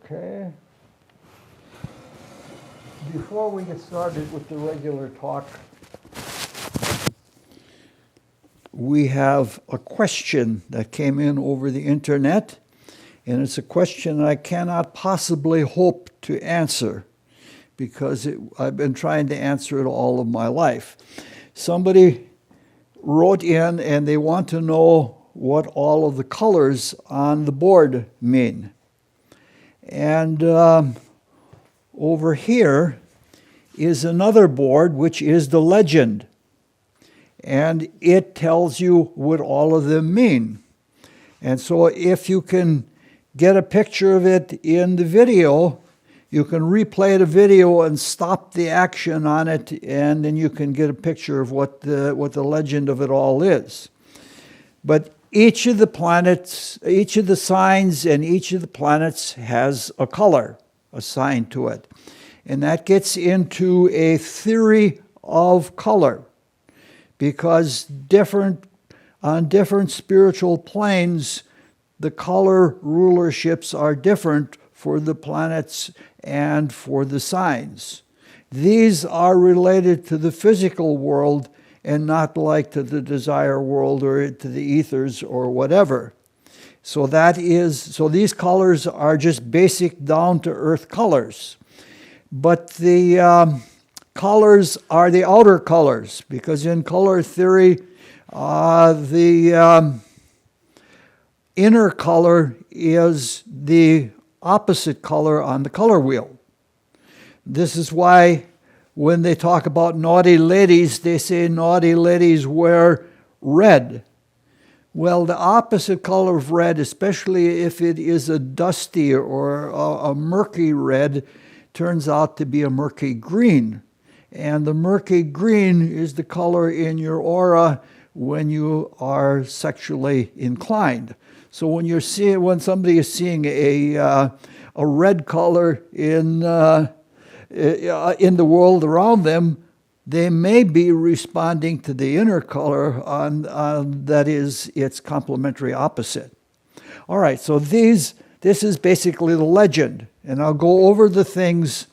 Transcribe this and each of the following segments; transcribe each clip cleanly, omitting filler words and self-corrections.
Okay. Before we get started with the regular talk, we have a question that came in over the internet, and it's a question I cannot possibly hope to answer because I've been trying to answer it all of my life. Somebody wrote in and they want to know what all of the colors on the board mean. And over here is another board, which is the legend. And it tells you what all of them mean. And so if you can get a picture of it in the video, you can replay the video and stop the action on it, and then you can get a picture of what the legend of it all is. But each of the planets, each of the signs and each of the planets has a color assigned to it. And that gets into a theory of color, because on different spiritual planes, the color rulerships are different for the planets and for the signs. These are related to the physical world and not like to the desire world or to the ethers or whatever. So these colors are just basic down-to-earth colors. But the colors are the outer colors, because in color theory, the inner color is the opposite color on the color wheel. This is why when they talk about naughty ladies, they say naughty ladies wear red. Well, the opposite color of red, especially if it is a dusty or a murky red, turns out to be a murky green. And the murky green is the color in your aura when you are sexually inclined. So when somebody is seeing a red color in the world around them, they may be responding to the inner color that is its complementary opposite. All right, so this is basically the legend, and I'll go over the things.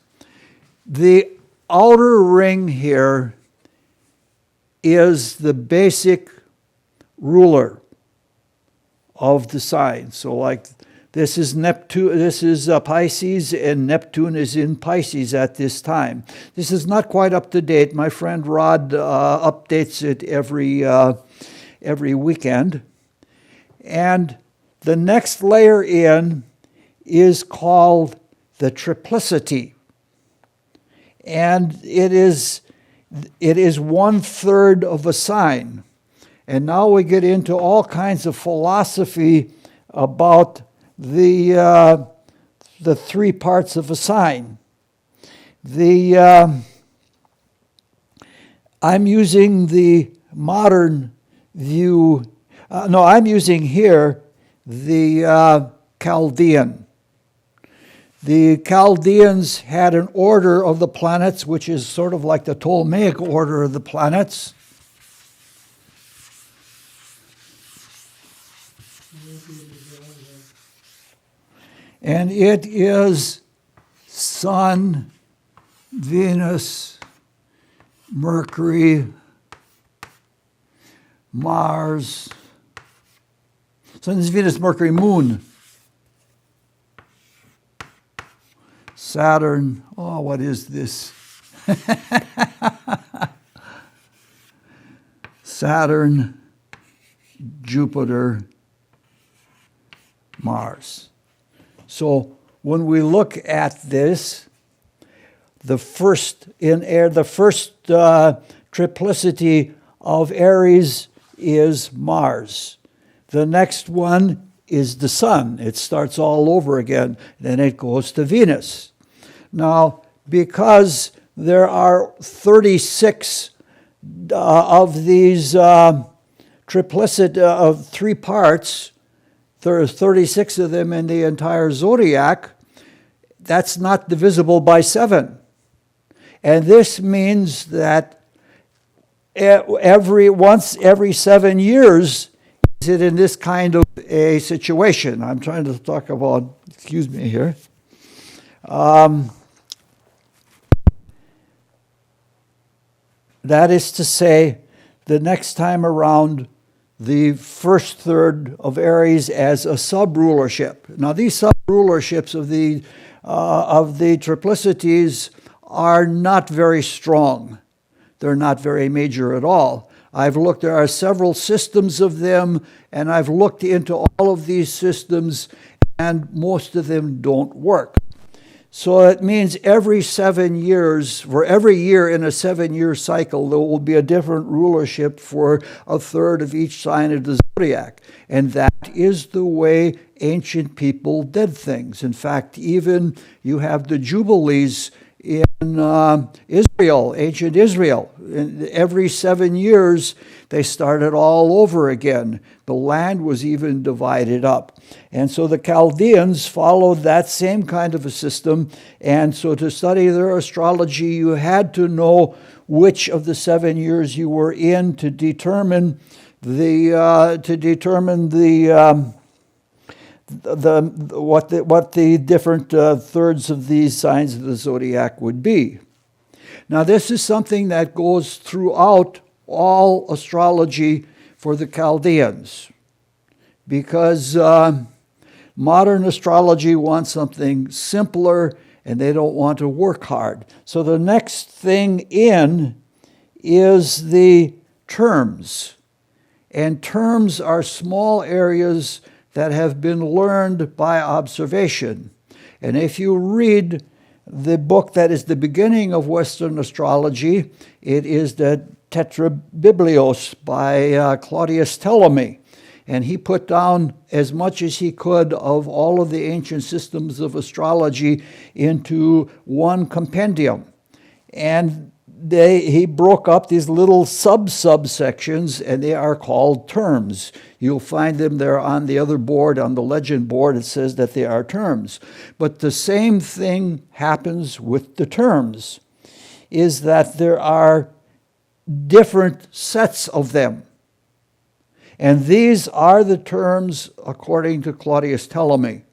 The outer ring here is the basic ruler of the sign. So like this is Neptune, this is Pisces, and Neptune is in Pisces at this time. This is not quite up to date. My friend Rod updates it every weekend. And the next layer in is called the triplicity. And it is 1/3 of a sign. And now we get into all kinds of philosophy about the three parts of a sign. I'm using the modern view. I'm using here the Chaldean. The Chaldeans had an order of the planets, which is sort of like the Ptolemaic order of the planets. And it is Sun, Venus, Mercury, Mars. Sun, Venus, Mercury, Moon. Saturn. Oh, what is this? Saturn, Jupiter, Mars. So when we look at this, the first triplicity of Aries is Mars. The next one is the Sun. It starts all over again. Then it goes to Venus. Now, because there are 36 of these triplicity of three parts, there are 36 of them in the entire zodiac, that's not divisible by 7. And this means that once every 7 years is it in this kind of a situation. I'm trying to talk about, excuse me here. That is to say, the next time around, the first third of Aries as a sub-rulership. Now, these sub-rulerships of the triplicities are not very strong. They're not very major at all. There are several systems of them, and I've looked into all of these systems, and most of them don't work. So it means every 7 years, for every year in a 7-year cycle, there will be a different rulership for a third of each sign of the zodiac. And that is the way ancient people did things. In fact, even you have the Jubilees in Israel, ancient Israel. Every 7 years, they started all over again. The land was even divided up. And so the Chaldeans followed that same kind of a system. And so to study their astrology, you had to know which of the 7 years you were in to determine what the different thirds of these signs of the zodiac would be. Now, this is something that goes throughout all astrology for the Chaldeans, because modern astrology wants something simpler, and they don't want to work hard. So the next thing in is the terms. And terms are small areas that have been learned by observation. And if you read the book that is the beginning of Western astrology, it is the Tetrabiblios by Claudius Ptolemy. And he put down as much as he could of all of the ancient systems of astrology into one compendium. And he broke up these little subsections, and they are called terms. You'll find them there on the other board, on the legend board. It says that they are terms. But the same thing happens with the terms, is that there are different sets of them. And these are the terms according to Claudius Ptolemy.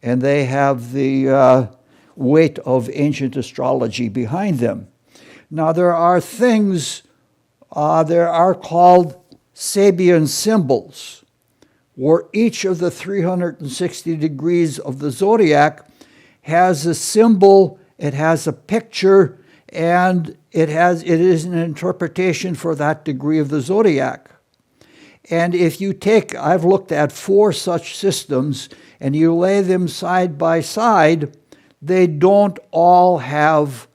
And they have the weight of ancient astrology behind them. Now, there are things, there are called Sabian symbols, where each of the 360 degrees of the zodiac has a symbol, it has a picture, and it is an interpretation for that degree of the zodiac. And if you I've looked at 4 such systems, and you lay them side by side, they don't all have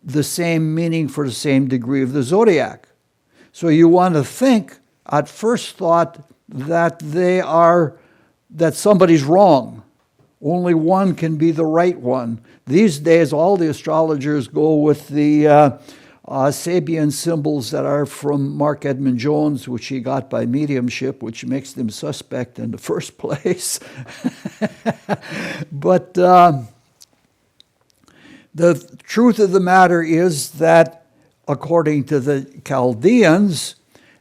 the same meaning for the same degree of the zodiac. So you want to think at first thought that that somebody's wrong. Only one can be the right one. These days, all the astrologers go with the Sabian symbols that are from Mark Edmund Jones, which he got by mediumship, which makes them suspect in the first place. But the truth of the matter is that, according to the Chaldeans,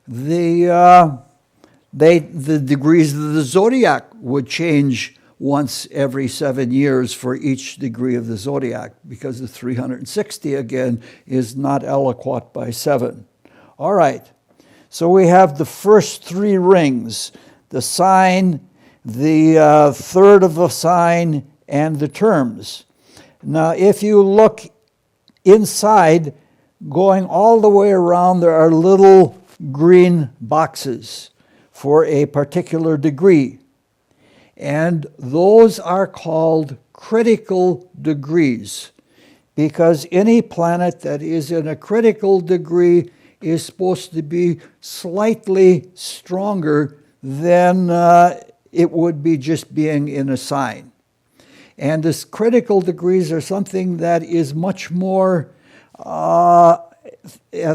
the degrees of the zodiac would change once every 7 years for each degree of the zodiac, because the 360, again, is not aliquot by 7. All right, so we have the first 3 rings, the sign, the third of the sign, and the terms. Now, if you look inside, going all the way around, there are little green boxes for a particular degree. And those are called critical degrees, because any planet that is in a critical degree is supposed to be slightly stronger than it would be just being in a sign. And this critical degrees are something that is much more a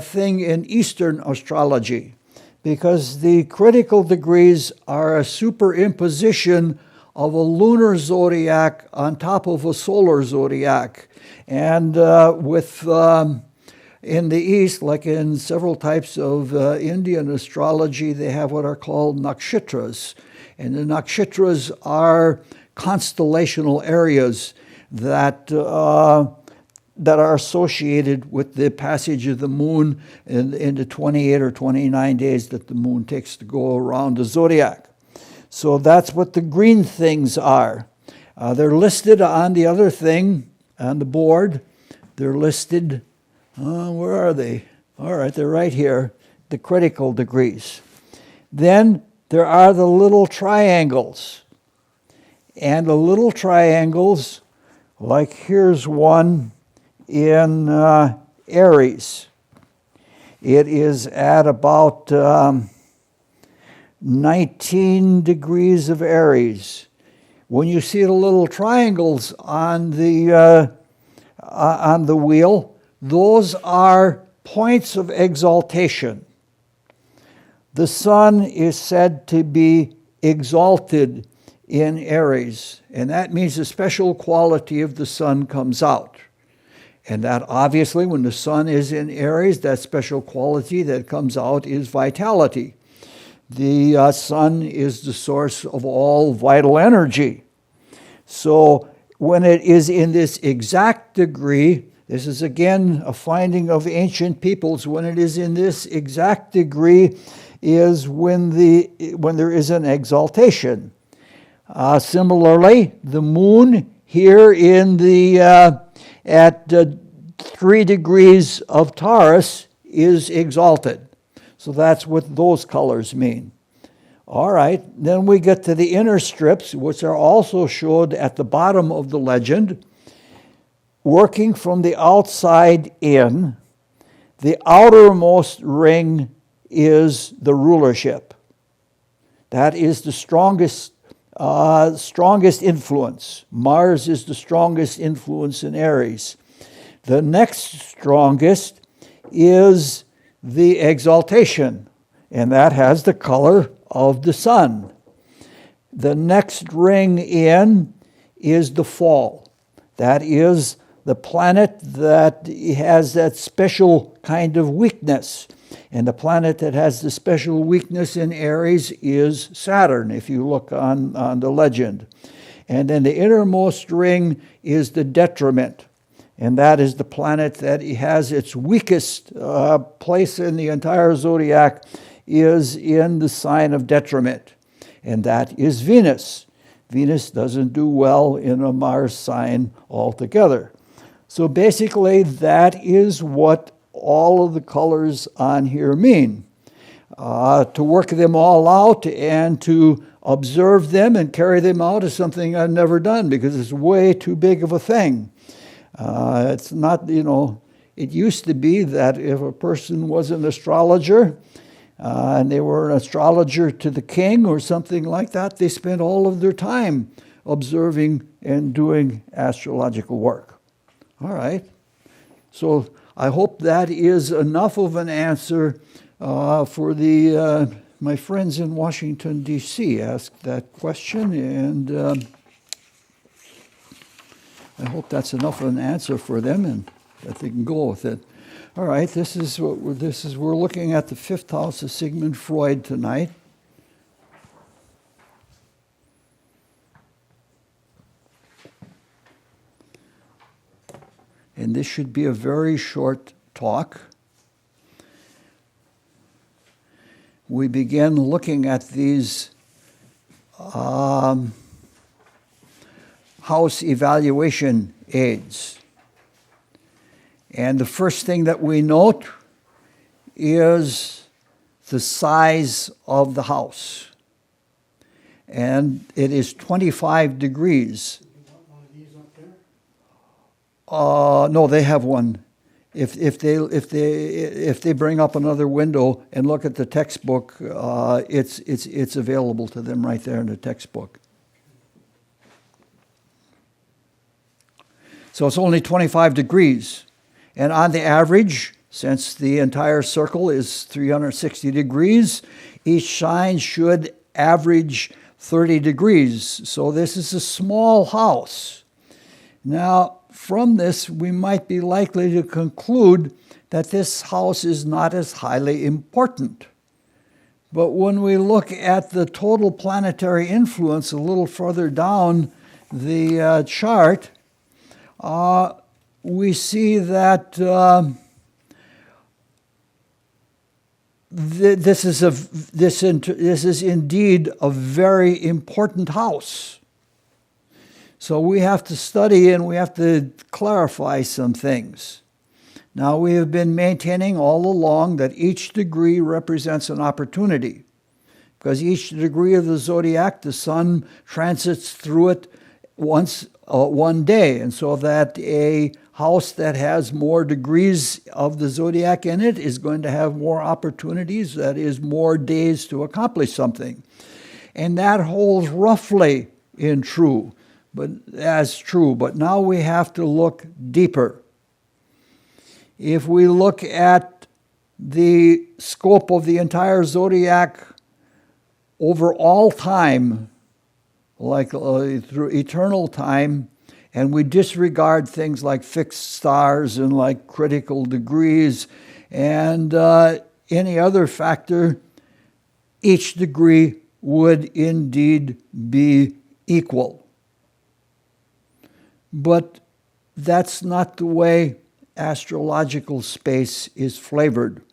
thing in Eastern astrology, because the critical degrees are a superimposition of a lunar zodiac on top of a solar zodiac. And in the East, like in several types of Indian astrology, they have what are called nakshitras. And the nakshitras are constellational areas that that are associated with the passage of the moon in the 28 or 29 days that the moon takes to go around the zodiac. So that's what the green things are. They're listed on the other thing, on the board. They're listed, where are they? All right, they're right here, the critical degrees. Then there are the little triangles. And the little triangles, like here's one in Aries. It is at about 19 degrees of Aries. When you see the little triangles on the wheel, those are points of exaltation. The sun is said to be exalted in Aries, and that means the special quality of the sun comes out. And that obviously, when the sun is in Aries, that special quality that comes out is vitality. The sun is the source of all vital energy. So when it is in this exact degree, this is again a finding of ancient peoples, when it is in this exact degree is when there is an exaltation. Similarly, the moon here in the at 3 degrees of Taurus is exalted. So that's what those colors mean. All right, then we get to the inner strips, which are also showed at the bottom of the legend. Working from the outside in, the outermost ring is the rulership. That is the strongest influence. Mars is the strongest influence in Aries. The next strongest is the exaltation, and that has the color of the sun. The next ring in is the fall. That is the planet that has that special kind of weakness. And the planet that has the special weakness in Aries is Saturn, if you look on the legend. And then the innermost ring is the detriment. And that is the planet that has its weakest place in the entire zodiac is in the sign of detriment. And that is Venus. Venus doesn't do well in a Mars sign altogether. So basically, that is what all of the colors on here mean. To work them all out and to observe them and carry them out is something I've never done because it's way too big of a thing. It's not, it used to be that if a person was an astrologer and they were an astrologer to the king or something like that, they spent all of their time observing and doing astrological work. All right. So I hope that is enough of an answer for my friends in Washington, D.C. asked that question, and I hope that's enough of an answer for them and that they can go with it. All right, we're looking at the 5th house of Sigmund Freud tonight. And this should be a very short talk. We begin looking at these house evaluation aids. And the first thing that we note is the size of the house. And it is 25 degrees. No, they have one. If they bring up another window and look at the textbook, it's available to them right there in the textbook. So it's only 25 degrees, and on the average, since the entire circle is 360 degrees, each sign should average 30 degrees. So this is a small house. Now, from this, we might be likely to conclude that this house is not as highly important. But when we look at the total planetary influence a little further down the chart, we see that this is indeed a very important house. So we have to study and we have to clarify some things. Now, we have been maintaining all along that each degree represents an opportunity, because each degree of the zodiac, the sun transits through it once one day, and so that a house that has more degrees of the zodiac in it is going to have more opportunities, that is, more days to accomplish something. And that holds roughly true, but now we have to look deeper. If we look at the scope of the entire zodiac over all time, like through eternal time, and we disregard things like fixed stars and like critical degrees and any other factor, each degree would indeed be equal. But that's not the way astrological space is flavored.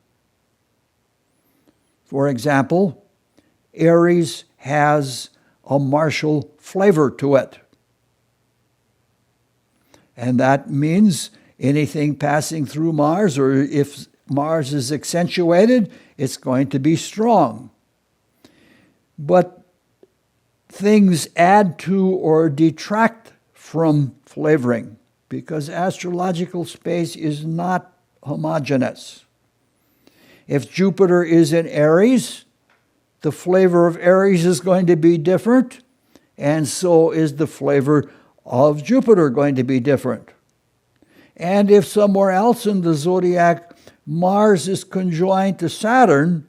For example, Aries has a martial flavor to it. And that means anything passing through Mars, or if Mars is accentuated, it's going to be strong. But things add to or detract from flavoring, because astrological space is not homogeneous. If Jupiter is in Aries, the flavor of Aries is going to be different, and so is the flavor of Jupiter going to be different. And if somewhere else in the zodiac Mars is conjoined to Saturn,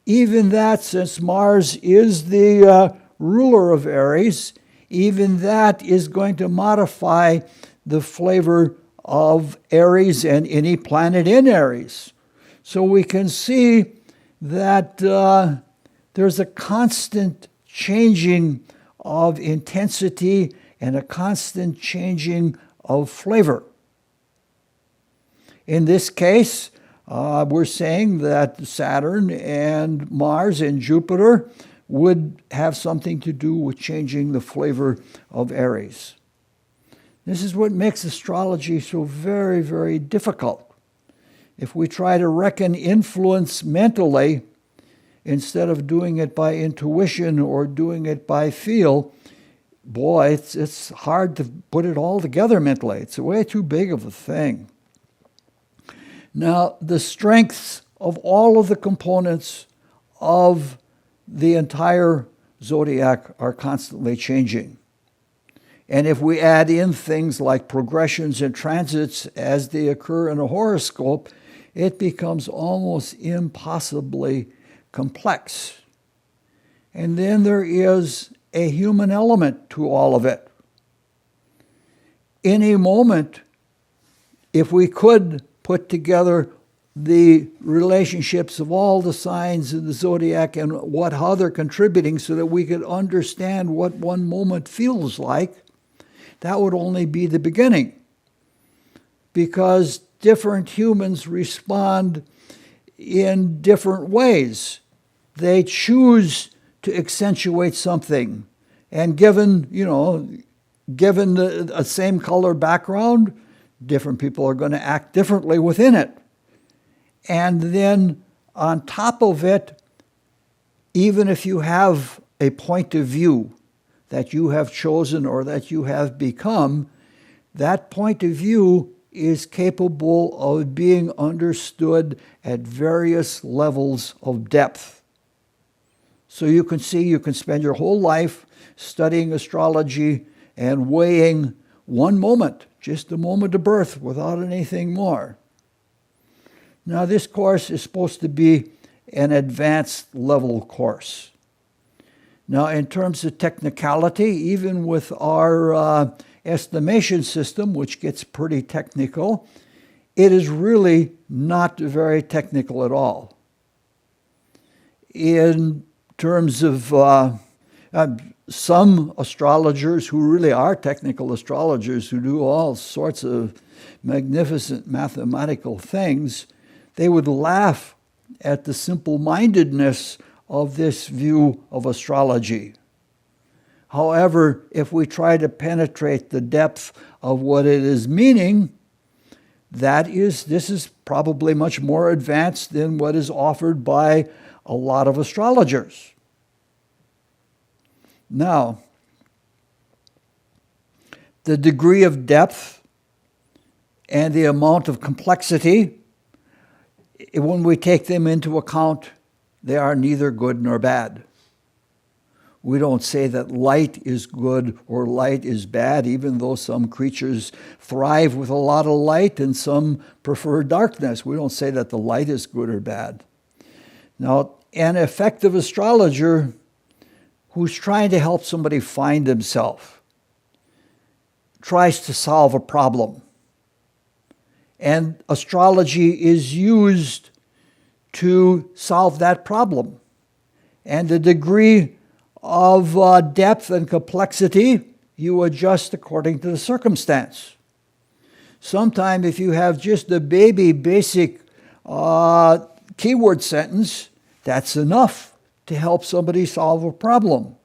even that, since Mars is the ruler of Aries, even that is going to modify the flavor of Aries and any planet in Aries. So we can see that there's a constant changing of intensity and a constant changing of flavor. In this case, we're saying that Saturn and Mars and Jupiter would have something to do with changing the flavor of Aries. This is what makes astrology so very, very difficult. If we try to reckon influence mentally, instead of doing it by intuition or doing it by feel, boy, it's hard to put it all together mentally. It's way too big of a thing. Now, the strengths of all of the components of the entire zodiac are constantly changing. And if we add in things like progressions and transits as they occur in a horoscope, it becomes almost impossibly complex. And then there is a human element to all of it. Any moment, if we could put together the relationships of all the signs in the zodiac and how they're contributing so that we could understand what one moment feels like, that would only be the beginning. Because different humans respond in different ways. They choose to accentuate something. And given the same color background, different people are going to act differently within it. And then on top of it, even if you have a point of view that you have chosen or that you have become, that point of view is capable of being understood at various levels of depth. So you can spend your whole life studying astrology and weighing one moment, just the moment of birth, without anything more. Now, this course is supposed to be an advanced level course. Now, in terms of technicality, even with our estimation system, which gets pretty technical, it is really not very technical at all. In terms of, some astrologers who really are technical astrologers who do all sorts of magnificent mathematical things, they would laugh at the simple-mindedness of this view of astrology. However, if we try to penetrate the depth of what it is meaning, this is probably much more advanced than what is offered by a lot of astrologers. Now, the degree of depth and the amount of complexity, when we take them into account, they are neither good nor bad. We don't say that light is good or light is bad, even though some creatures thrive with a lot of light and some prefer darkness. We don't say that the light is good or bad. Now, an effective astrologer who's trying to help somebody find himself tries to solve a problem. And astrology is used to solve that problem. And the degree of depth and complexity you adjust according to the circumstance. Sometimes if you have just a baby basic keyword sentence, that's enough to help somebody solve a problem.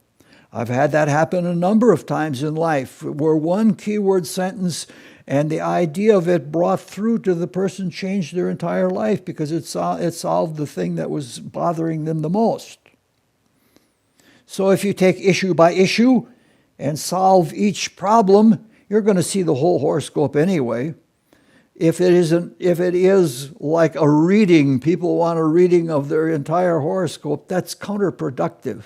I've had that happen a number of times in life, where one keyword sentence and the idea of it brought through to the person changed their entire life because it solved the thing that was bothering them the most. So if you take issue by issue and solve each problem, you're going to see the whole horoscope anyway. If it is like a reading, people want a reading of their entire horoscope, that's counterproductive.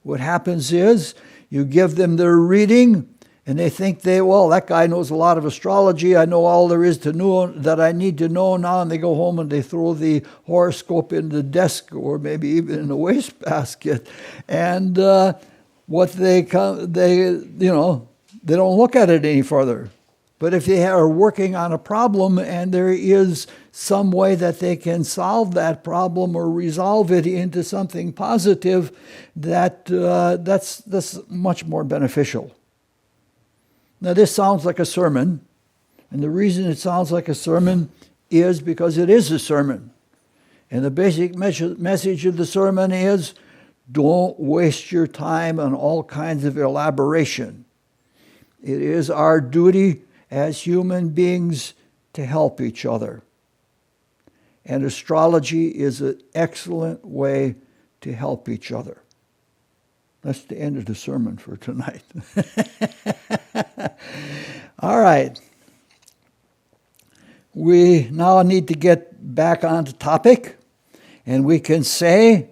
What happens is you give them their reading and they think that guy knows a lot of astrology, I know all there is to know that I need to know now, and they go home and they throw the horoscope in the desk or maybe even in the wastebasket. And they don't look at it any further. But if they are working on a problem and there is some way that they can solve that problem or resolve it into something positive, that's much more beneficial. Now this sounds like a sermon, and the reason it sounds like a sermon is because it is a sermon. And the basic message of the sermon is, don't waste your time on all kinds of elaboration. It is our duty as human beings to help each other. And astrology is an excellent way to help each other. That's the end of the sermon for tonight. All right. We now need to get back on the topic, and we can say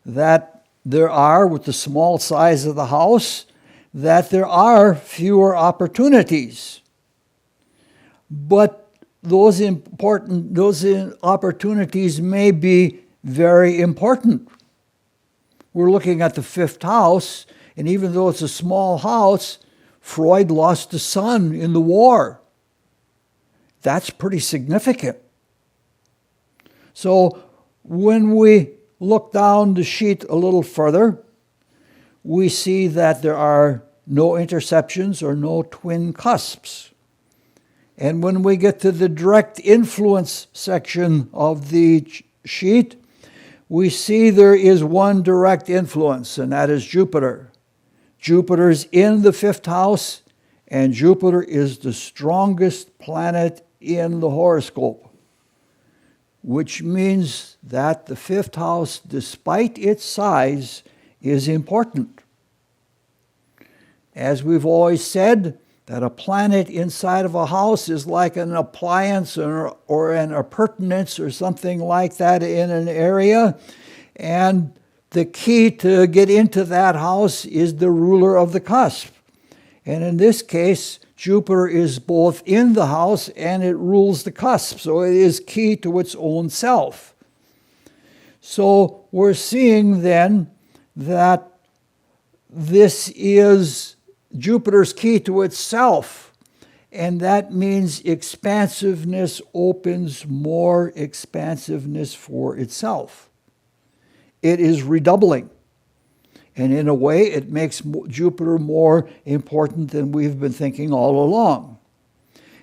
that there are, with the small size of the house, that there are fewer opportunities. But those opportunities may be very important. We're looking at the fifth house, and even though it's a small house, Freud lost a son in the war. That's pretty significant. So when we look down the sheet a little further, we see that there are no interceptions or no twin cusps. And when we get to the direct influence section of the sheet, we see there is one direct influence, and that is Jupiter. Jupiter's in the fifth house, and Jupiter is the strongest planet in the horoscope, which means that the fifth house, despite its size, is important. As we've always said, that a planet inside of a house is like an appliance or an appurtenance or something like that in an area. And the key to get into that house is the ruler of the cusp. And in this case, Jupiter is both in the house and it rules the cusp. So it is key to its own self. So we're seeing then that this is Jupiter's key to itself, and that means expansiveness opens more expansiveness for itself. It is redoubling. And in a way, it makes Jupiter more important than we've been thinking all along.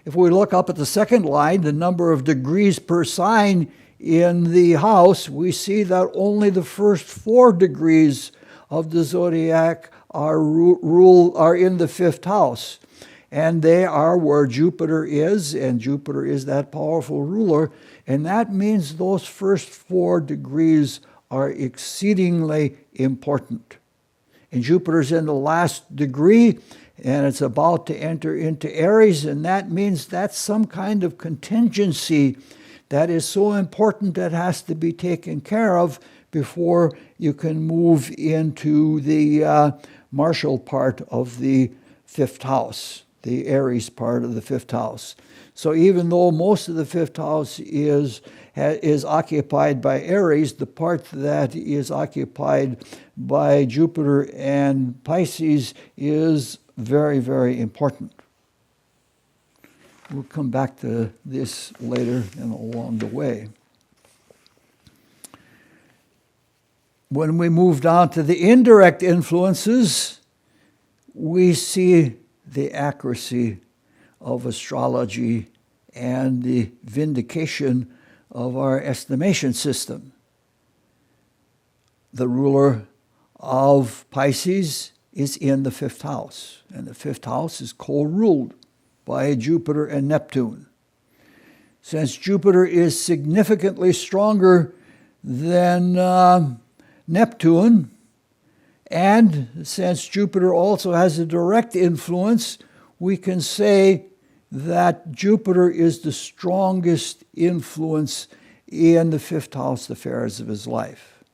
If we look up at the second line, the number of degrees per sign in the house, we see that only the first 4 degrees of the zodiac are in the 5th house. And they are where Jupiter is, and Jupiter is that powerful ruler. And that means those first 4 degrees are exceedingly important. And Jupiter's in the last degree, and it's about to enter into Aries, and that means that's some kind of contingency that is so important that has to be taken care of before you can move into the martial part of the 5th house, the Aries part of the 5th house. So even though most of the 5th house is occupied by Aries, the part that is occupied by Jupiter and Pisces is very, very important. We'll come back to this later and along the way. When we move down to the indirect influences, we see the accuracy of astrology and the vindication of our estimation system. The ruler of Pisces is in the 5th house, and the 5th house is co-ruled by Jupiter and Neptune. Since Jupiter is significantly stronger than Neptune, and since Jupiter also has a direct influence, we can say that Jupiter is the strongest influence in the 5th house affairs of his life.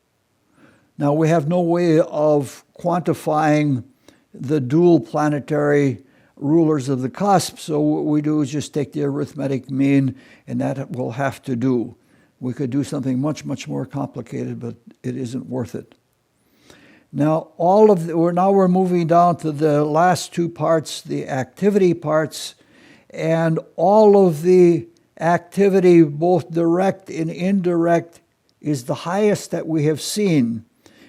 Now, we have no way of quantifying the dual planetary rulers of the cusp, so what we do is just take the arithmetic mean, and that we'll have to do. We could do something much, much more complicated, but it isn't worth it. Now, we're moving down to the last 2 parts, the activity parts, and all of the activity, both direct and indirect, is the highest that we have seen.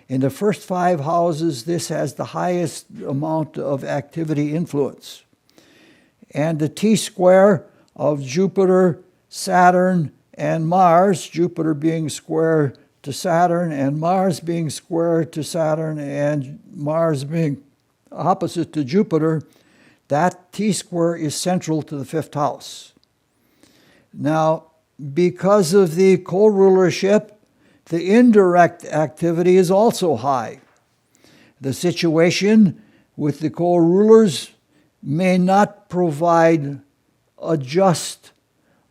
In the first 5 houses, this has the highest amount of activity influence. And the T-square of Jupiter, Saturn, and Mars, Jupiter being square to Saturn, and Mars being square to Saturn, and Mars being opposite to Jupiter, that T-square is central to the 5th house. Now, because of the co-rulership, the indirect activity is also high. The situation with the co-rulers may not provide a just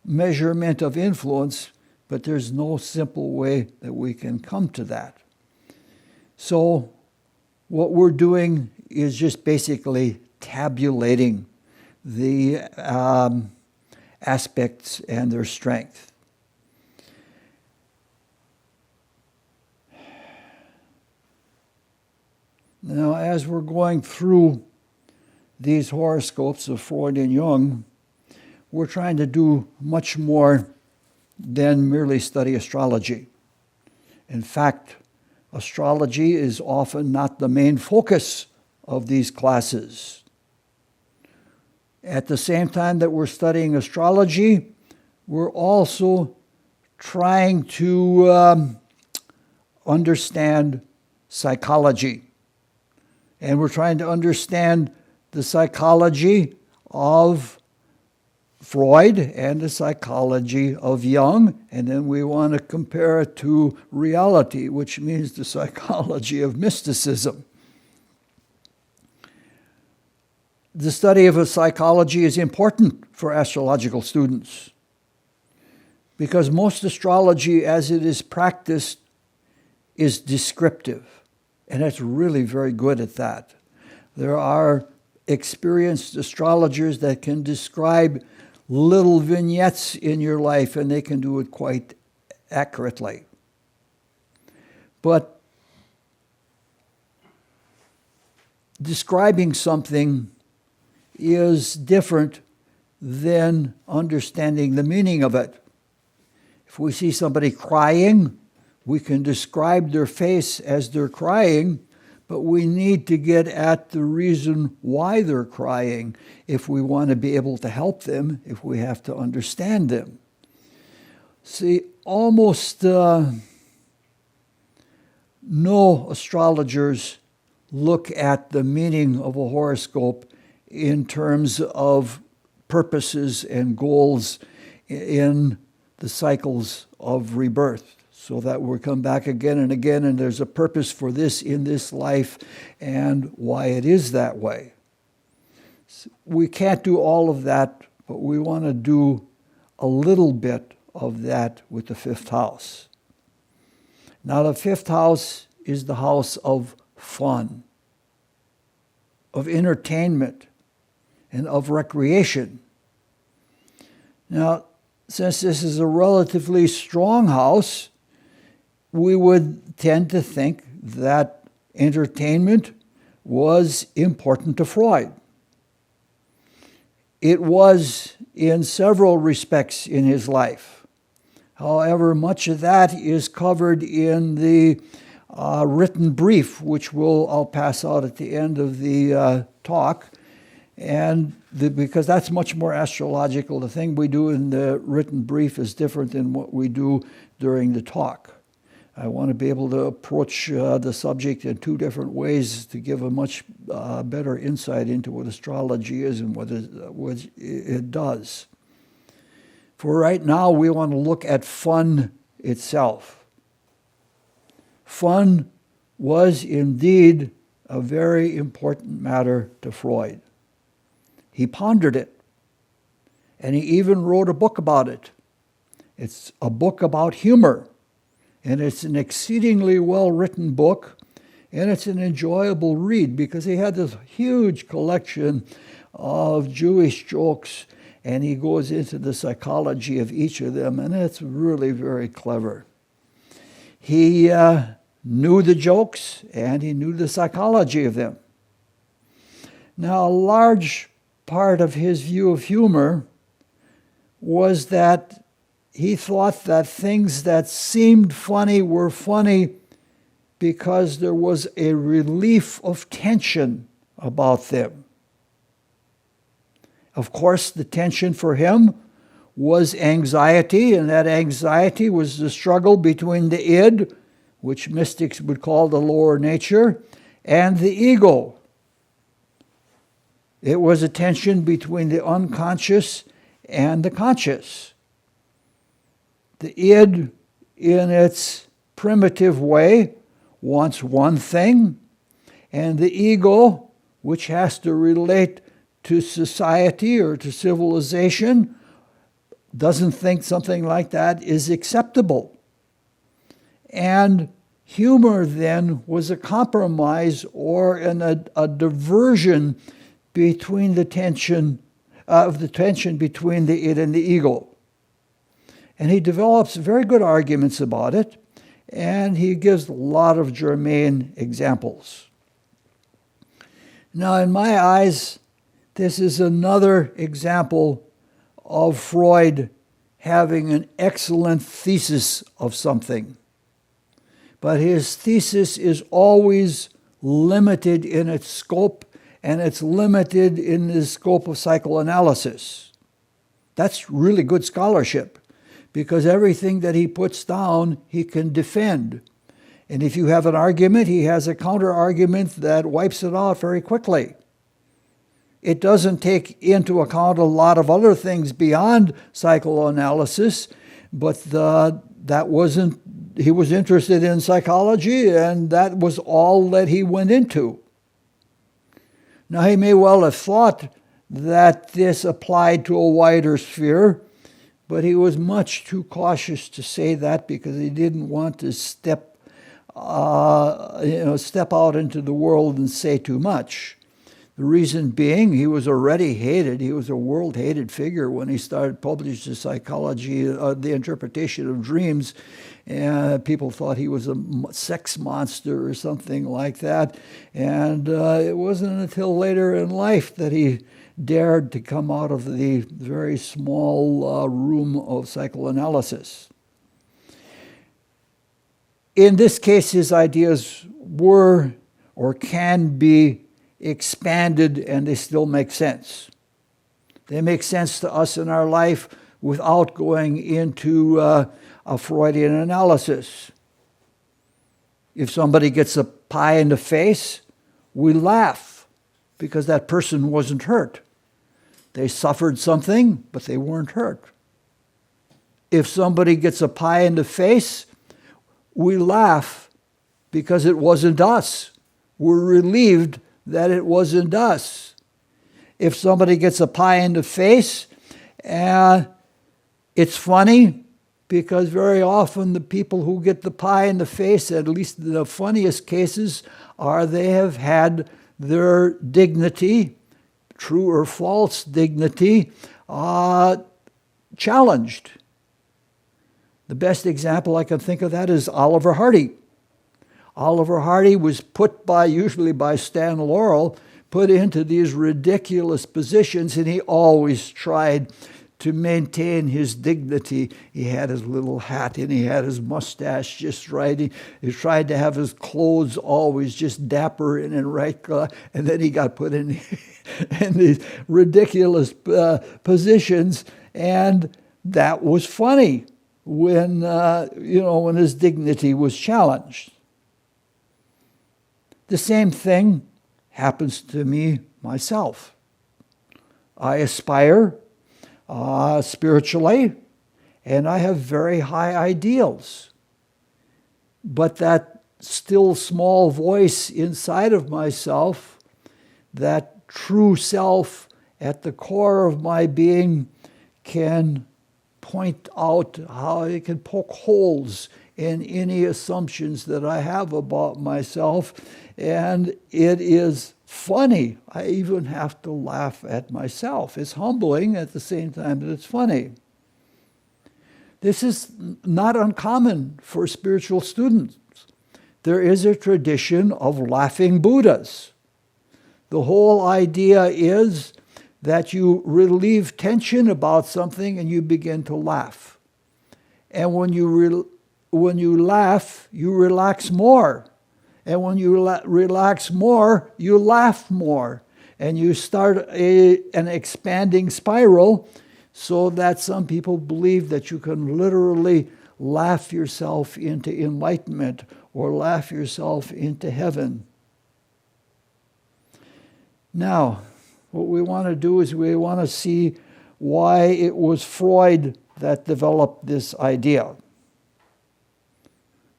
measurement of influence, but there's no simple way that we can come to that. So what we're doing is just basically tabulating the aspects and their strength. Now, as we're going through these horoscopes of Freud and Jung, we're trying to do much more than merely study astrology. In fact, astrology is often not the main focus of these classes. At the same time that we're studying astrology, we're also trying to understand psychology. And we're trying to understand the psychology of Freud and the psychology of Jung, and then we want to compare it to reality, which means the psychology of mysticism. The study of psychology is important for astrological students because most astrology, as it is practiced, is descriptive, and it's really very good at that. There are experienced astrologers that can describe little vignettes in your life, and they can do it quite accurately. But describing something is different than understanding the meaning of it. If we see somebody crying, we can describe their face as they're crying, but we need to get at the reason why they're crying if we want to be able to help them, if we have to understand them. See, almost no astrologers look at the meaning of a horoscope in terms of purposes and goals in the cycles of rebirth, so that we come back again and again, and there's a purpose for this in this life and why it is that way. We can't do all of that, but we want to do a little bit of that with the fifth house. Now, the fifth house is the house of fun, of entertainment, and of recreation. Now, since this is a relatively strong house, we would tend to think that entertainment was important to Freud. It was in several respects in his life. However, much of that is covered in the written brief, which I'll pass out at the end of the talk, because that's much more astrological. The thing we do in the written brief is different than what we do during the talk. I want to be able to approach the subject in two different ways to give a much better insight into what astrology is and what it does. For right now, we want to look at fun itself. Fun was indeed a very important matter to Freud. He pondered it, and he even wrote a book about it. It's a book about humor, and it's an exceedingly well-written book, and it's an enjoyable read because he had this huge collection of Jewish jokes, and he goes into the psychology of each of them, and it's really very clever. He knew the jokes, and he knew the psychology of them. Now, a large part of his view of humor was that he thought that things that seemed funny were funny because there was a relief of tension about them. Of course, the tension for him was anxiety, and that anxiety was the struggle between the id, which mystics would call the lower nature, and the ego. It was a tension between the unconscious and the conscious. The id, in its primitive way, wants one thing, and the ego, which has to relate to society or to civilization, doesn't think something like that is acceptable. And humor then was a compromise or a diversion between the tension between the id and the ego. And he develops very good arguments about it, and he gives a lot of germane examples. Now, in my eyes, this is another example of Freud having an excellent thesis of something. But his thesis is always limited in its scope, and it's limited in the scope of psychoanalysis. That's really good scholarship, because everything that he puts down, he can defend. And if you have an argument, he has a counter-argument that wipes it out very quickly. It doesn't take into account a lot of other things beyond psychoanalysis, but he was interested in psychology, and that was all that he went into. Now, he may well have thought that this applied to a wider sphere, but he was much too cautious to say that because he didn't want to step out into the world and say too much. The reason being, he was already hated. He was a world-hated figure when he started publishing psychology, the interpretation of dreams. And people thought he was a sex monster or something like that. And it wasn't until later in life that he dared to come out of the very small room of psychoanalysis. In this case, his ideas were or can be expanded, and they still make sense. They make sense to us in our life without going into a Freudian analysis. If somebody gets a pie in the face, we laugh because that person wasn't hurt. They suffered something, but they weren't hurt. If somebody gets a pie in the face, we laugh because it wasn't us. We're relieved that it wasn't us. If somebody gets a pie in the face, it's funny because very often the people who get the pie in the face, at least in the funniest cases, are they have had their dignity, true or false dignity, challenged. The best example I can think of that is Oliver Hardy. Oliver Hardy was usually by Stan Laurel, put into these ridiculous positions, and he always tried to maintain his dignity. He had his little hat and he had his mustache just right. He tried to have his clothes always just dapper and in right color. And then he got put in these ridiculous positions, and that was funny when when his dignity was challenged. The same thing happens to me myself. I aspire spiritually, and I have very high ideals. But that still small voice inside of myself, that true self at the core of my being, can point out how it can poke holes in any assumptions that I have about myself, and it is funny. I even have to laugh at myself. It's humbling at the same time that it's funny. This is not uncommon for spiritual students. There is a tradition of laughing Buddhas. The whole idea is that you relieve tension about something and you begin to laugh. And when you laugh, you relax more. And when you relax more, you laugh more. And you start an expanding spiral, so that some people believe that you can literally laugh yourself into enlightenment or laugh yourself into heaven. Now, what we want to do is we want to see why it was Freud that developed this idea.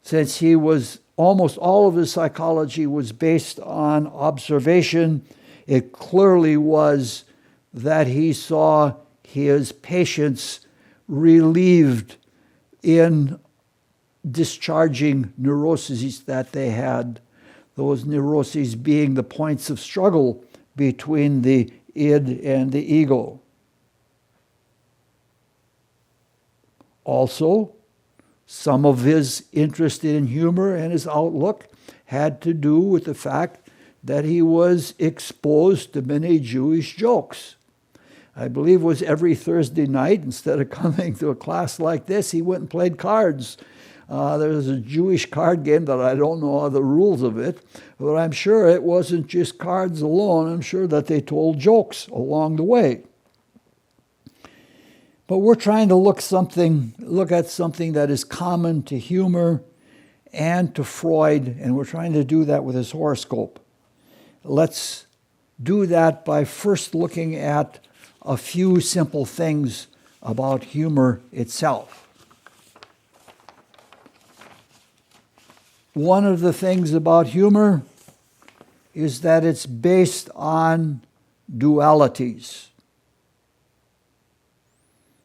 Since he was almost all of his psychology was based on observation, it clearly was that he saw his patients relieved in discharging neuroses that they had, those neuroses being the points of struggle between the id and the ego. Also, some of his interest in humor and his outlook had to do with the fact that he was exposed to many Jewish jokes. I believe it was every Thursday night, instead of coming to a class like this, he went and played cards. There was a Jewish card game that I don't know the rules of it, but I'm sure it wasn't just cards alone. I'm sure that they told jokes along the way. But we're trying to look at something that is common to humor and to Freud, and we're trying to do that with his horoscope. Let's do that by first looking at a few simple things about humor itself. One of the things about humor is that it's based on dualities.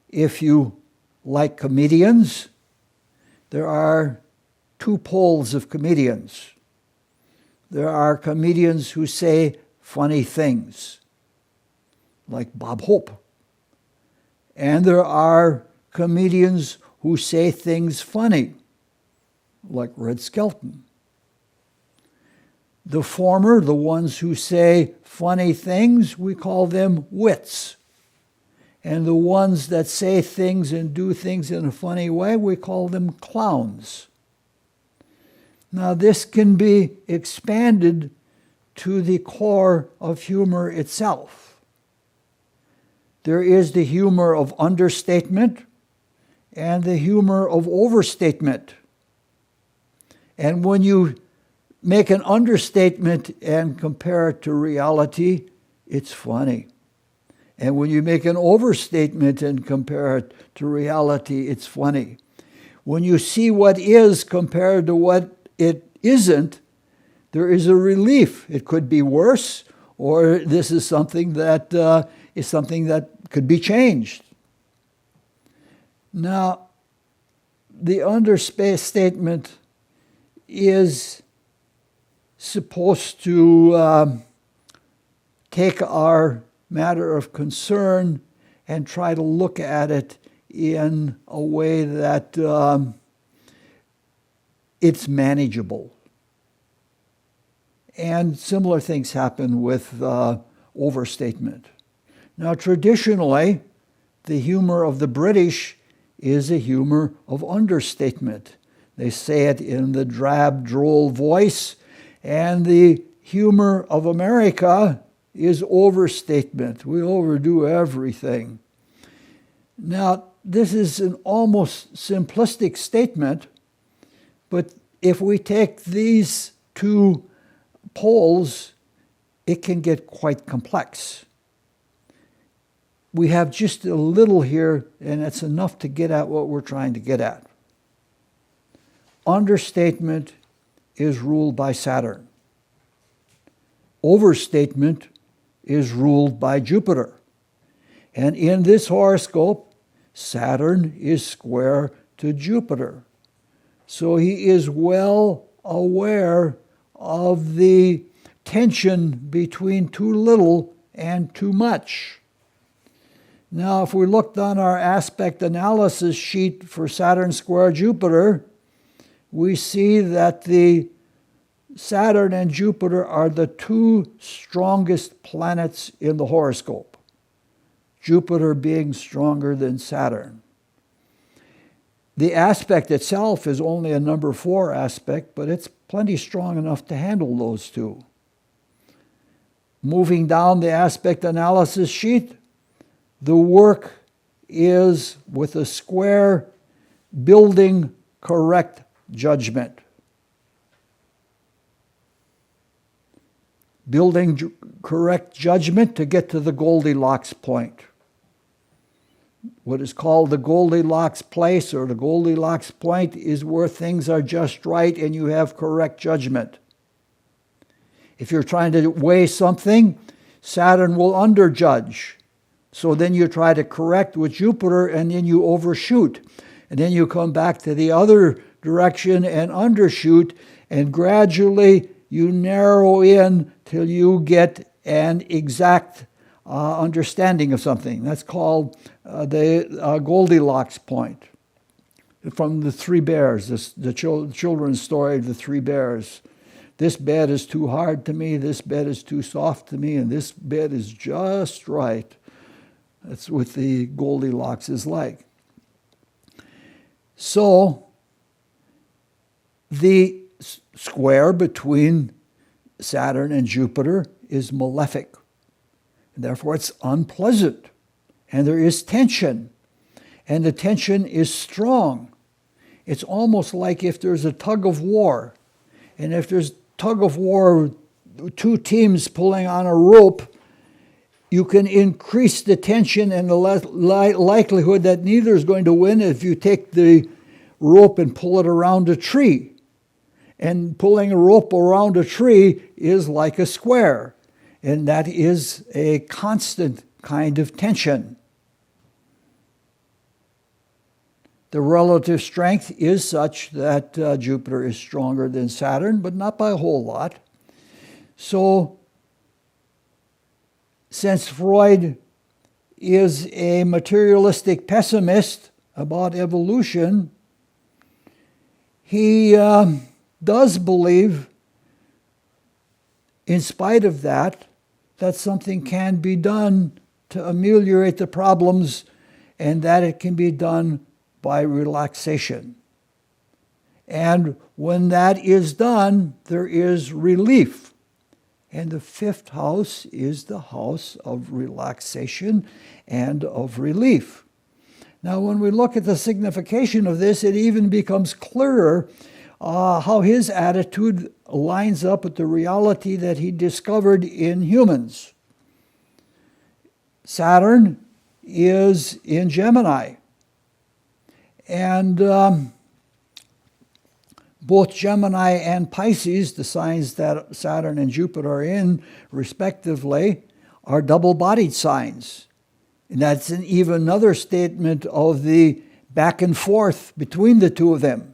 If you like comedians, there are two poles of comedians. There are comedians who say funny things, like Bob Hope. And there are comedians who say things funny, like Red Skelton. The former, the ones who say funny things, we call them wits. And the ones that say things and do things in a funny way, we call them clowns. Now, this can be expanded to the core of humor itself. There is the humor of understatement and the humor of overstatement. And when you make an understatement and compare it to reality, it's funny. And when you make an overstatement and compare it to reality, it's funny. When you see what is compared to what it isn't, there is a relief. It could be worse, or this is something that could be changed. Now, the understatement is supposed to take our matter of concern and try to look at it in a way that it's manageable. And similar things happen with overstatement. Now, traditionally, the humor of the British is a humor of understatement. They say it in the drab, droll voice, and the humor of America is overstatement. We overdo everything. Now, this is an almost simplistic statement, but if we take these two poles, it can get quite complex. We have just a little here, and it's enough to get at what we're trying to get at. Understatement is ruled by Saturn. Overstatement is ruled by Jupiter. And in this horoscope, Saturn is square to Jupiter. So he is well aware of the tension between too little and too much. Now, if we looked on our aspect analysis sheet for Saturn square Jupiter, we see that the Saturn and Jupiter are the two strongest planets in the horoscope, Jupiter being stronger than Saturn. The aspect itself is only a number 4 aspect, but it's plenty strong enough to handle those two. Moving down the aspect analysis sheet, the work is with a square building correct judgment. Building correct judgment to get to the Goldilocks point. What is called the Goldilocks place or the Goldilocks point is where things are just right and you have correct judgment. If you're trying to weigh something, Saturn will underjudge. So then you try to correct with Jupiter and then you overshoot. And then you come back to the other direction and undershoot, and gradually you narrow in till you get an exact understanding of something. That's called the Goldilocks point. From the Three Bears, the children's story of the Three Bears. This bed is too hard to me, this bed is too soft to me, and this bed is just right. That's what the Goldilocks is like. So, the square between Saturn and Jupiter is malefic. And therefore, it's unpleasant. And there is tension. And the tension is strong. It's almost like if there's a tug of war. And if there's tug of war, two teams pulling on a rope, you can increase the tension and the likelihood that neither is going to win if you take the rope and pull it around a tree. And pulling a rope around a tree is like a square. And that is a constant kind of tension. The relative strength is such that Jupiter is stronger than Saturn, but not by a whole lot. So, since Freud is a materialistic pessimist about evolution, he does believe, in spite of that something can be done to ameliorate the problems, and that it can be done by relaxation. And when that is done, there is relief. And the fifth house is the house of relaxation and of relief. Now, when we look at the signification of this, it even becomes clearer how his attitude lines up with the reality that he discovered in humans. Saturn is in Gemini. And both Gemini and Pisces, the signs that Saturn and Jupiter are in, respectively, are double-bodied signs. And that's even another statement of the back and forth between the two of them.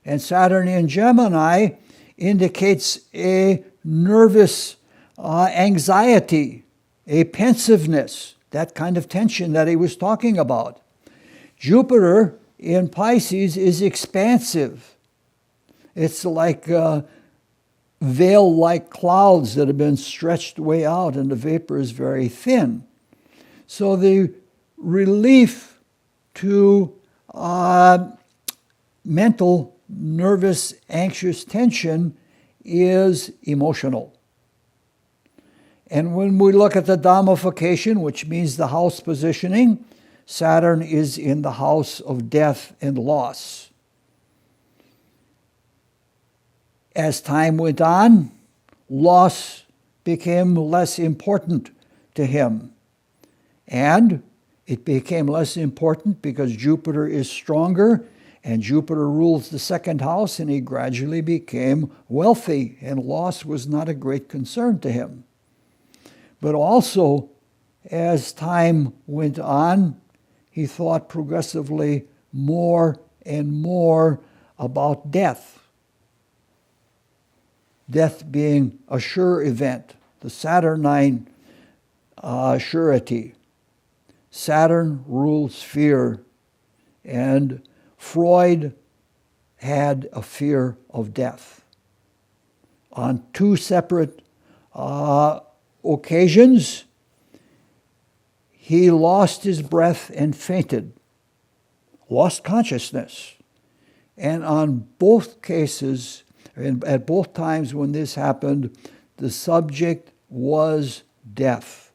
And Saturn in Gemini indicates a nervous anxiety, a pensiveness, that kind of tension that he was talking about. Jupiter in Pisces is expansive. It's like veil-like clouds that have been stretched way out, and the vapor is very thin. So the relief to mental, nervous, anxious tension is emotional. And when we look at the dommification, which means the house positioning, Saturn is in the house of death and loss. As time went on, loss became less important to him. And it became less important because Jupiter is stronger, and Jupiter rules the second house, and he gradually became wealthy, and loss was not a great concern to him. But also, as time went on, he thought progressively more and more about death. Death being a sure event, the Saturnine surety. Saturn rules fear, and Freud had a fear of death. On two separate occasions, he lost his breath and fainted, lost consciousness. And on both cases, and at both times when this happened, the subject was death.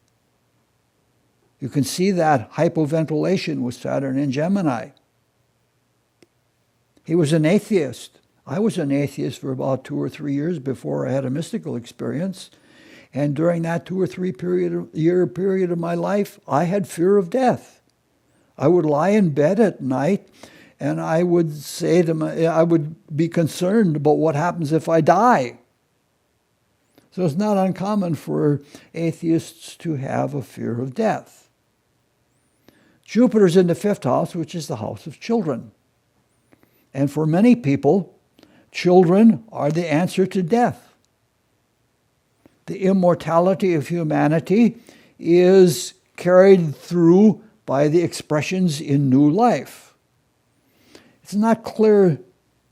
You can see that hypoventilation with Saturn in Gemini. He was an atheist. I was an atheist for about 2 or 3 years before I had a mystical experience. And during that 2 or 3 year period of my life, I had fear of death. I would lie in bed at night and I would say to I would be concerned about what happens if I die. So it's not uncommon for atheists to have a fear of death. Jupiter's in the fifth house, which is the house of children. And for many people, children are the answer to death. The immortality of humanity is carried through by the expressions in new life. It's not clear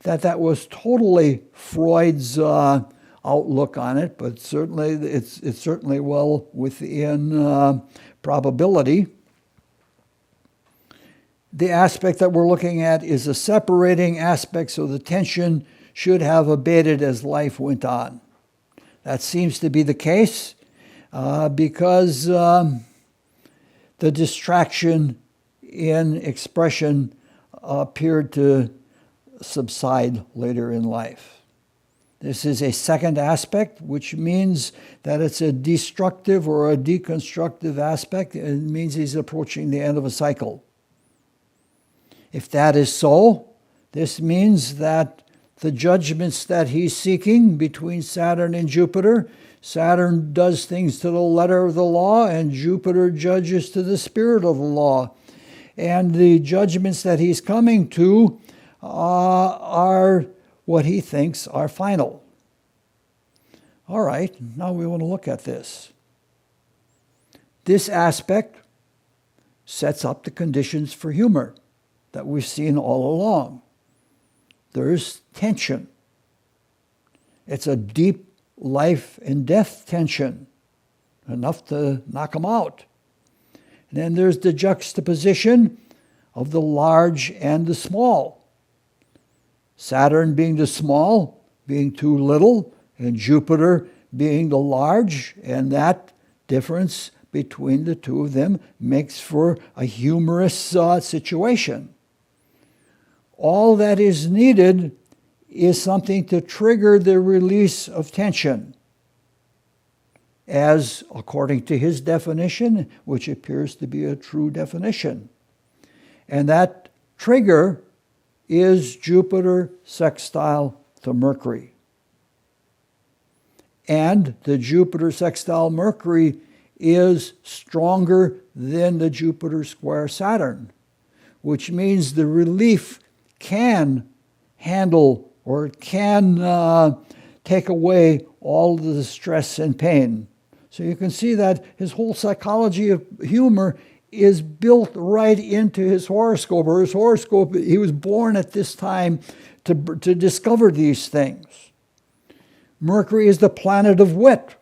that that was totally Freud's outlook on it, but certainly it's certainly well within probability. The aspect that we're looking at is a separating aspect, so the tension should have abated as life went on. That seems to be the case because the distraction in expression appeared to subside later in life. This is a second aspect, which means that it's a destructive or a deconstructive aspect. It means he's approaching the end of a cycle. If that is so, this means that the judgments that he's seeking between Saturn and Jupiter, Saturn does things to the letter of the law, and Jupiter judges to the spirit of the law. And the judgments that he's coming to are what he thinks are final. All right, now we want to look at this. This aspect sets up the conditions for humor that we've seen all along. There's tension. It's a deep life and death tension, enough to knock them out. And then there's the juxtaposition of the large and the small. Saturn being the small, being too little, and Jupiter being the large, and that difference between the two of them makes for a humorous situation. All that is needed is something to trigger the release of tension, as according to his definition, which appears to be a true definition. And that trigger is Jupiter sextile to Mercury. And the Jupiter sextile Mercury is stronger than the Jupiter square Saturn, which means the relief can handle or can take away all the stress and pain. So you can see that his whole psychology of humor is built right into his horoscope. Or his horoscope, he was born at this time to discover these things. Mercury is the planet of wit.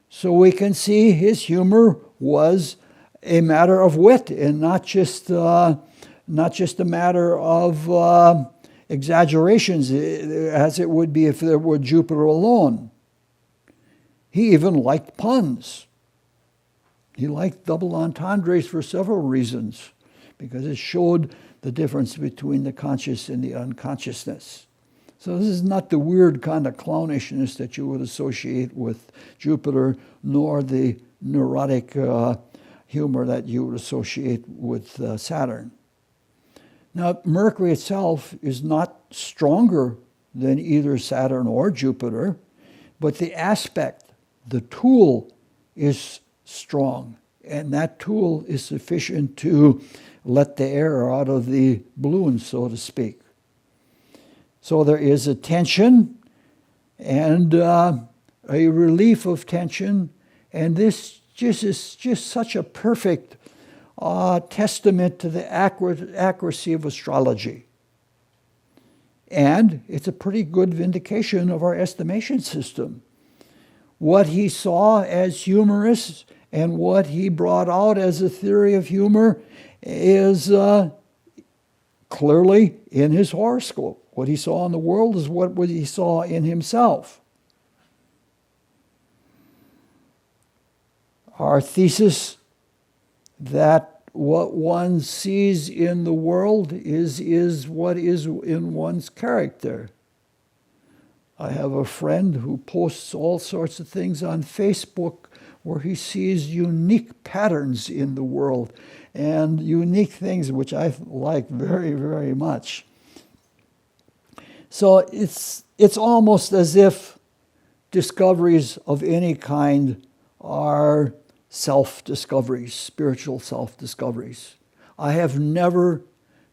So we can see his humor was a matter of wit and not just a matter of exaggerations, as it would be if there were Jupiter alone. He even liked puns. He liked double entendres for several reasons, because it showed the difference between the conscious and the unconsciousness. So this is not the weird kind of clownishness that you would associate with Jupiter, nor the neurotic humor that you would associate with Saturn. Now, Mercury itself is not stronger than either Saturn or Jupiter, but the aspect, the tool, is strong. And that tool is sufficient to let the air out of the balloon, so to speak. So there is a tension and a relief of tension, and this is just such a perfect testament to the accuracy of astrology. And it's a pretty good vindication of our estimation system. What he saw as humorous and what he brought out as a theory of humor is clearly in his horoscope. What he saw in the world is what he saw in himself. Our thesis that what one sees in the world is what is in one's character. I have a friend who posts all sorts of things on Facebook where he sees unique patterns in the world and unique things which I like very, very much. So it's almost as if discoveries of any kind are self-discoveries, spiritual self-discoveries. I have never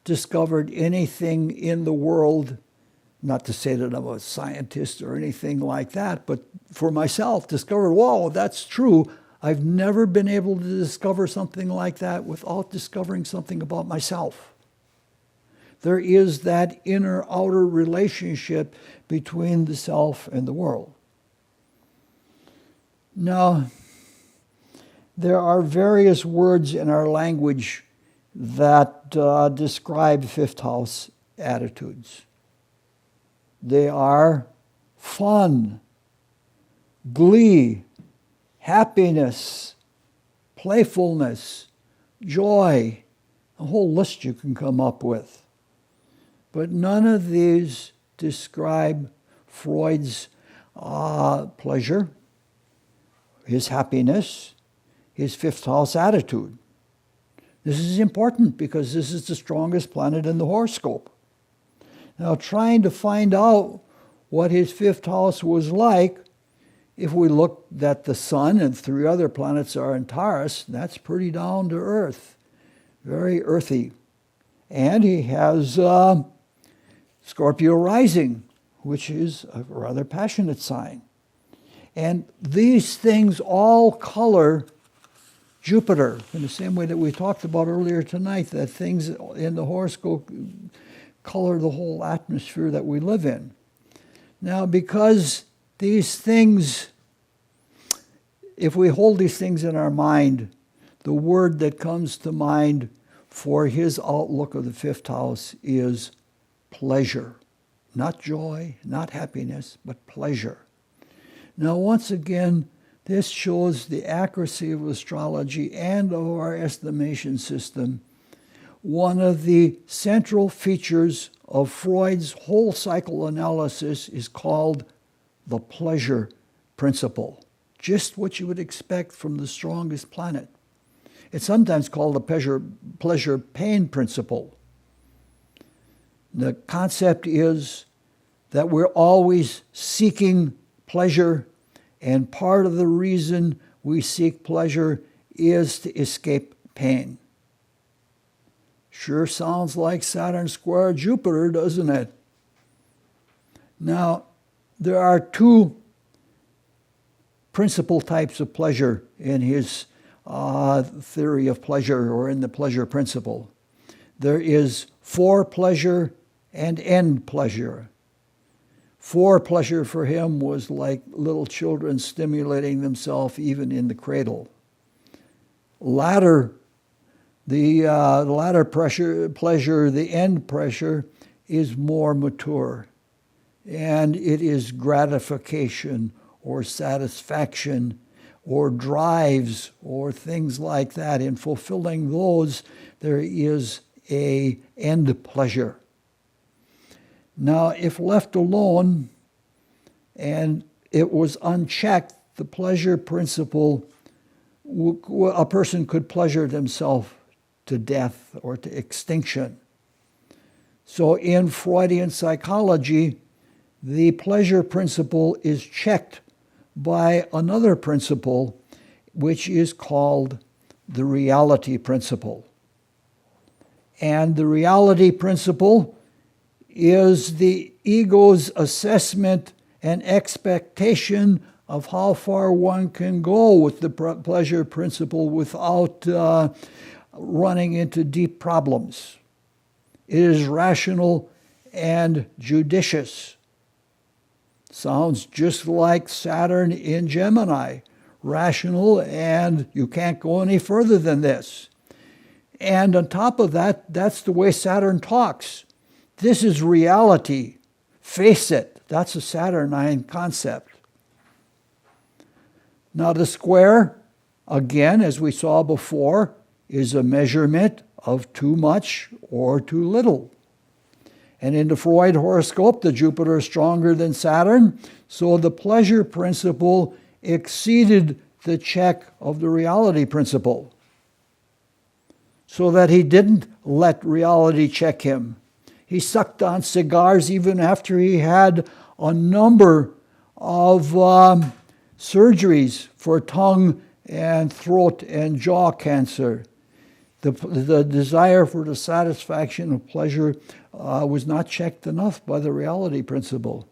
discovered anything in the world, not to say that I'm a scientist or anything like that, but for myself, discovered, whoa, that's true. I've never been able to discover something like that without discovering something about myself. There is that inner-outer relationship between the self and the world. Now, there are various words in our language that describe fifth house attitudes. They are fun, glee, happiness, playfulness, joy, a whole list you can come up with. But none of these describe Freud's pleasure, his happiness, his fifth house attitude. This is important because this is the strongest planet in the horoscope. Now, trying to find out what his fifth house was like, if we look at the sun and 3 other planets are in Taurus, that's pretty down to earth, very earthy. And he has Scorpio rising, which is a rather passionate sign. And these things all color Jupiter in the same way that we talked about earlier tonight, that things in the horoscope color the whole atmosphere that we live in. Now, because these things, if we hold these things in our mind, the word that comes to mind for his outlook of the fifth house is pleasure. Not joy, not happiness, but pleasure. Now, once again, this shows the accuracy of astrology and of our estimation system. One of the central features of Freud's whole psychoanalysis is called the pleasure principle. Just what you would expect from the strongest planet. It's sometimes called the pleasure-pain principle. The concept is that we're always seeking pleasure, and part of the reason we seek pleasure is to escape pain. Sure sounds like Saturn square Jupiter, doesn't it? Now, there are two principal types of pleasure in his theory of pleasure, or in the pleasure principle. There is for pleasure and end pleasure. For pleasure for him was like little children stimulating themselves even in the cradle. The latter pleasure, the end pleasure, is more mature. And it is gratification or satisfaction or drives or things like that. In fulfilling those, there is an end pleasure. Now, if left alone and it was unchecked, the pleasure principle, a person could pleasure themselves to death or to extinction. So in Freudian psychology, the pleasure principle is checked by another principle, which is called the reality principle. And the reality principle is the ego's assessment and expectation of how far one can go with the pleasure principle without running into deep problems. It is rational and judicious. Sounds just like Saturn in Gemini. Rational, and you can't go any further than this. And on top of that, that's the way Saturn talks. This is reality. Face it. That's a Saturnine concept. Now the square, again, as we saw before, is a measurement of too much or too little. And in the Freud horoscope, the Jupiter is stronger than Saturn, so the pleasure principle exceeded the check of the reality principle, so that he didn't let reality check him. He sucked on cigars even after he had a number of surgeries for tongue and throat and jaw cancer. The desire for the satisfaction of pleasure was not checked enough by the reality principle.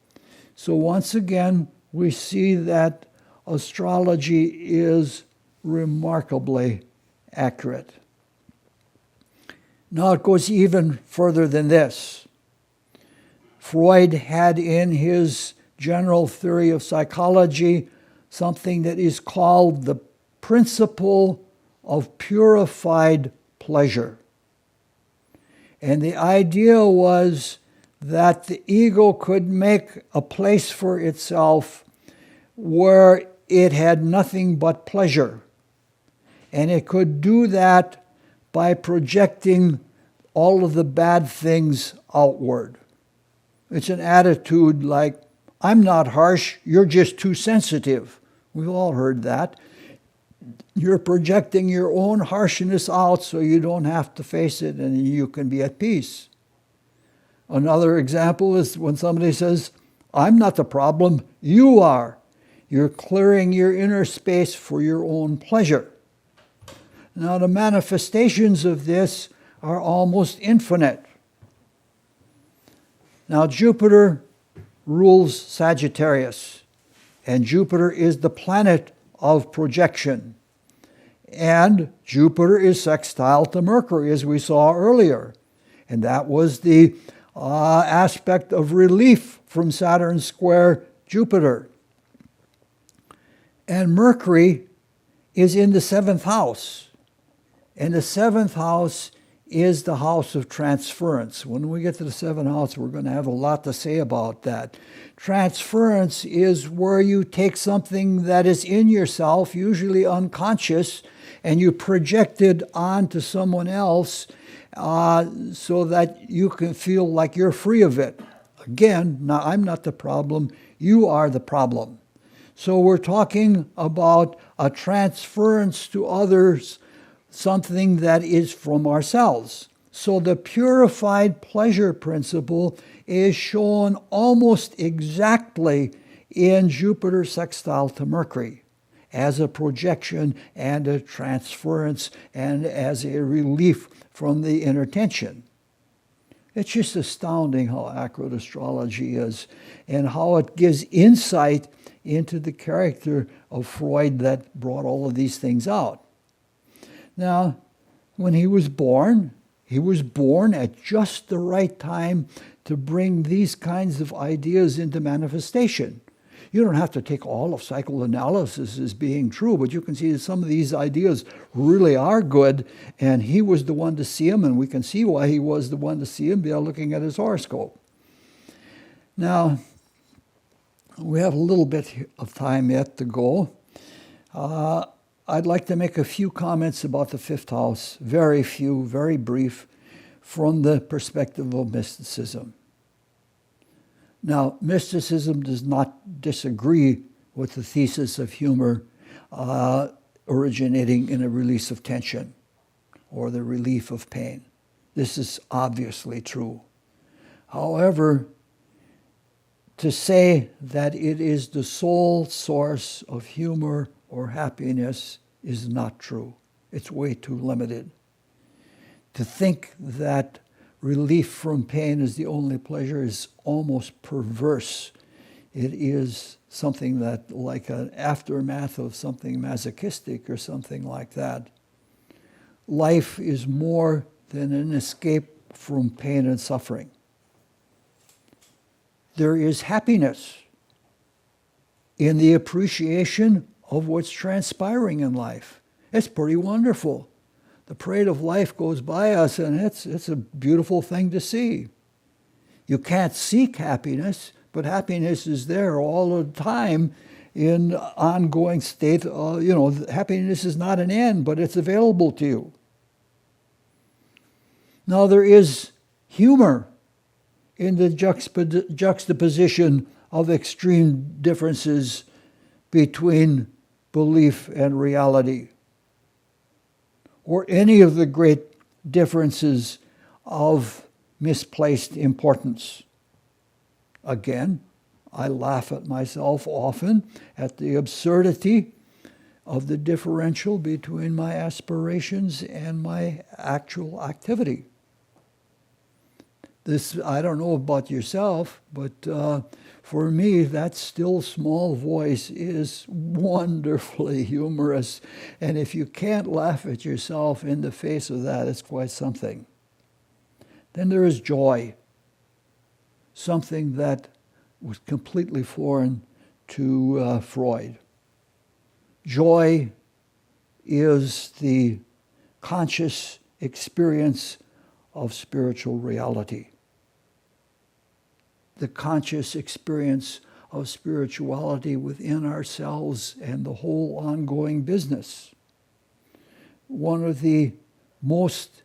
So once again, we see that astrology is remarkably accurate. Now it goes even further than this. Freud had in his general theory of psychology something that is called the principle of purified pleasure. And the idea was that the ego could make a place for itself where it had nothing but pleasure. And it could do that by projecting all of the bad things outward. It's an attitude like, I'm not harsh, you're just too sensitive. We've all heard that. You're projecting your own harshness out so you don't have to face it and you can be at peace. Another example is when somebody says, I'm not the problem, you are. You're clearing your inner space for your own pleasure. Now the manifestations of this are almost infinite. Now Jupiter rules Sagittarius, and Jupiter is the planet of projection. And Jupiter is sextile to Mercury, as we saw earlier. And that was the aspect of relief from Saturn square Jupiter. And Mercury is in the 7th house. And the 7th house is the house of transference. When we get to the seventh house, we're going to have a lot to say about that. Transference is where you take something that is in yourself, usually unconscious, and you project it onto someone else so that you can feel like you're free of it. Again, now I'm not the problem, you are the problem. So we're talking about a transference to others, something that is from ourselves. So the purified pleasure principle is shown almost exactly in Jupiter sextile to Mercury as a projection and a transference and as a relief from the inner tension. It's just astounding how accurate astrology is and how it gives insight into the character of Freud that brought all of these things out. Now, when he was born at just the right time to bring these kinds of ideas into manifestation. You don't have to take all of psychoanalysis as being true, but you can see that some of these ideas really are good, and he was the one to see them, and we can see why he was the one to see them by looking at his horoscope. Now, we have a little bit of time yet to go. I'd like to make a few comments about the fifth house, very few, very brief, from the perspective of mysticism. Now, mysticism does not disagree with the thesis of humor originating in a release of tension or the relief of pain. This is obviously true. However, to say that it is the sole source of humor or happiness is not true. It's way too limited. To think that relief from pain is the only pleasure is almost perverse. It is something that, like an aftermath of something masochistic or something like that. Life is more than an escape from pain and suffering. There is happiness in the appreciation of what's transpiring in life. It's pretty wonderful. The parade of life goes by us, and it's a beautiful thing to see. You can't seek happiness, but happiness is there all the time in ongoing state. Happiness is not an end, but it's available to you. Now there is humor in the juxtaposition of extreme differences between belief and reality, or any of the great differences of misplaced importance. Again, I laugh at myself often at the absurdity of the differential between my aspirations and my actual activity. This, I don't know about yourself, but for me, that still small voice is wonderfully humorous. And if you can't laugh at yourself in the face of that, it's quite something. Then there is joy, something that was completely foreign to Freud. Joy is the conscious experience of spiritual reality. The conscious experience of spirituality within ourselves and the whole ongoing business. One of the most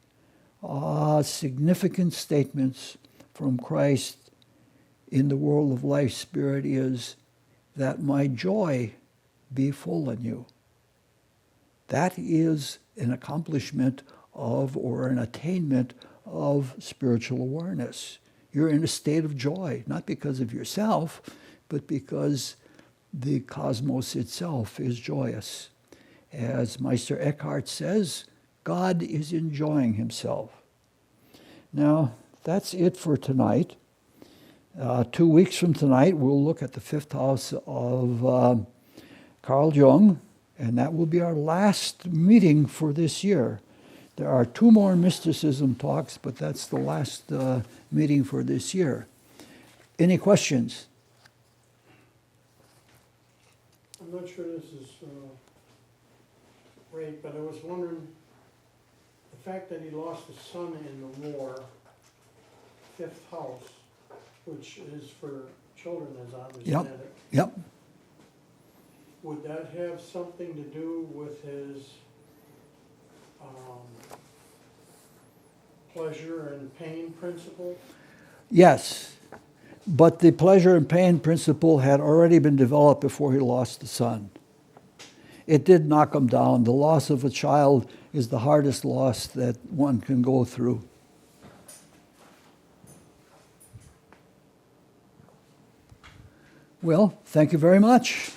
significant statements from Christ in the world of life spirit is that my joy be full in you. That is an accomplishment of, or an attainment of, spiritual awareness. You're in a state of joy, not because of yourself, but because the cosmos itself is joyous. As Meister Eckhart says, God is enjoying himself. Now, that's it for tonight. 2 weeks from tonight, we'll look at the fifth house of Carl Jung, and that will be our last meeting for this year. There are 2 more mysticism talks, but that's the last meeting for this year. Any questions? I'm not sure this is right, but I was wondering, the fact that he lost a son in the war, fifth house, which is for children, as I understand it. Yep. Would that have something to do with his pleasure and pain principle? Yes. But the pleasure and pain principle had already been developed before he lost the son. It did knock him down. The loss of a child is the hardest loss that one can go through. Well, thank you very much.